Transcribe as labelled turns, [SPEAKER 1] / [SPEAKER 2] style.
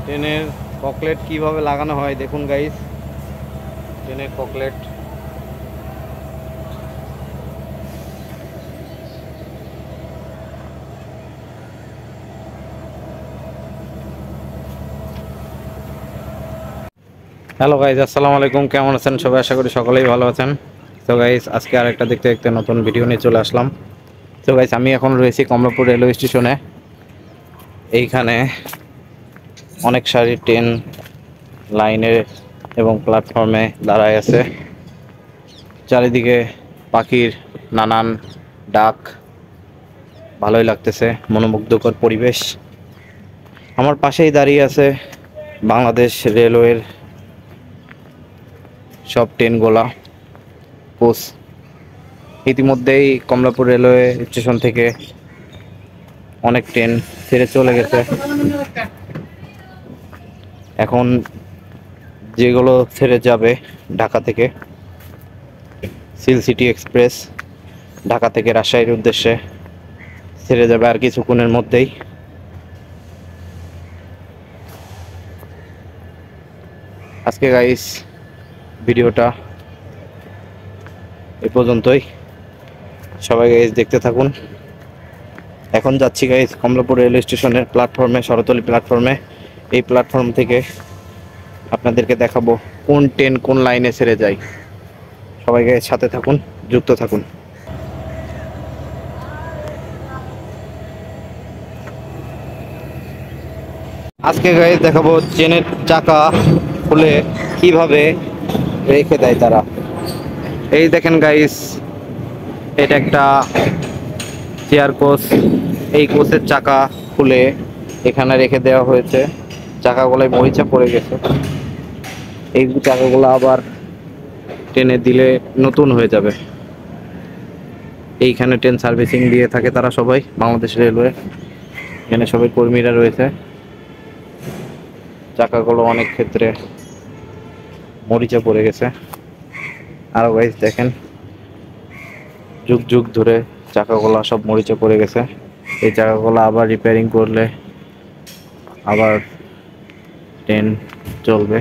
[SPEAKER 1] ট্রেনের ককলেট কিভাবে লাগানো হয় দেখুন গাইস। ট্রেনের ককলেট হ্যালো গাইস, আসসালামু আলাইকুম। কেমন আছেন সবাই? আশা করি সকলেই ভালো আছেন। তো গাইস, আজকে আরেকটা দেখতে দেখতে নতুন ভিডিও নিয়ে চলে আসলাম। তো গাইস, আমি এখন রয়েছি কমলাপুর রেলওয়ে স্টেশনে। এইখানে অনেক সারি ট্রেন লাইনে এবং প্ল্যাটফর্মে দাঁড়ায় আছে। চারিদিকে পাখির নানান ডাক, ভালোই লাগতেছে, মনোমুগ্ধকর পরিবেশ। আমার পাশেই দাঁড়িয়ে আছে বাংলাদেশ রেলওয়ের সব ট্রেনগুলা কোচ। ইতিমধ্যেই কমলাপুর রেলওয়ে স্টেশন থেকে অনেক ট্রেন ছেড়ে চলে গেছে। এখন যেগুলো ছেড়ে যাবে ঢাকা থেকে, সিল সিটি এক্সপ্রেস ঢাকা থেকে রাজশাহীর উদ্দেশ্যে ছেড়ে যাবে আর কিছুক্ষণের মধ্যেই। আজকে গাইস ভিডিওটা এ পর্যন্তই। সবাই গাইস দেখতে থাকুন। এখন যাচ্ছি গাইস কমলাপুর রেলওয়ে স্টেশনের প্ল্যাটফর্মে, শরতলী প্ল্যাটফর্মে। এই প্ল্যাটফর্ম থেকে আপনাদেরকে দেখাবো কোন ট্রেন কোন লাইনে ছেড়ে যায়। সবাই গাইস সাথে থাকুন, যুক্ত থাকুন। আজকে গাইস দেখাবো ট্রেনের চাকা খুলে কিভাবে রেখে দেয় তারা। এই দেখেন গাইস, এটা একটা চেয়ার কোচ। এই কোচের চাকা খুলে এখানে রেখে দেওয়া হয়েছে। চাকাগুলোয় মরিচা পড়ে গেছে। এই চাকাগুলো আবার ট্রেনে দিলে নতুন হয়ে যাবে। এইখানে ট্রেন সার্ভিসিং দিয়ে থাকে তারা সবাই, বাংলাদেশ রেলওয়ে। এখানে সবাই কর্মীরা রয়েছে। চাকাগুলো অনেক ক্ষেত্রে মরিচা পড়ে গেছে। আরো গাইস দেখেন, যুগ যুগ ধরে চাকাগুলো সব মরিচা পড়ে গেছে। এই চাকাগুলো আবার রিপেয়ারিং করলে আবার ট্রেন চলবে।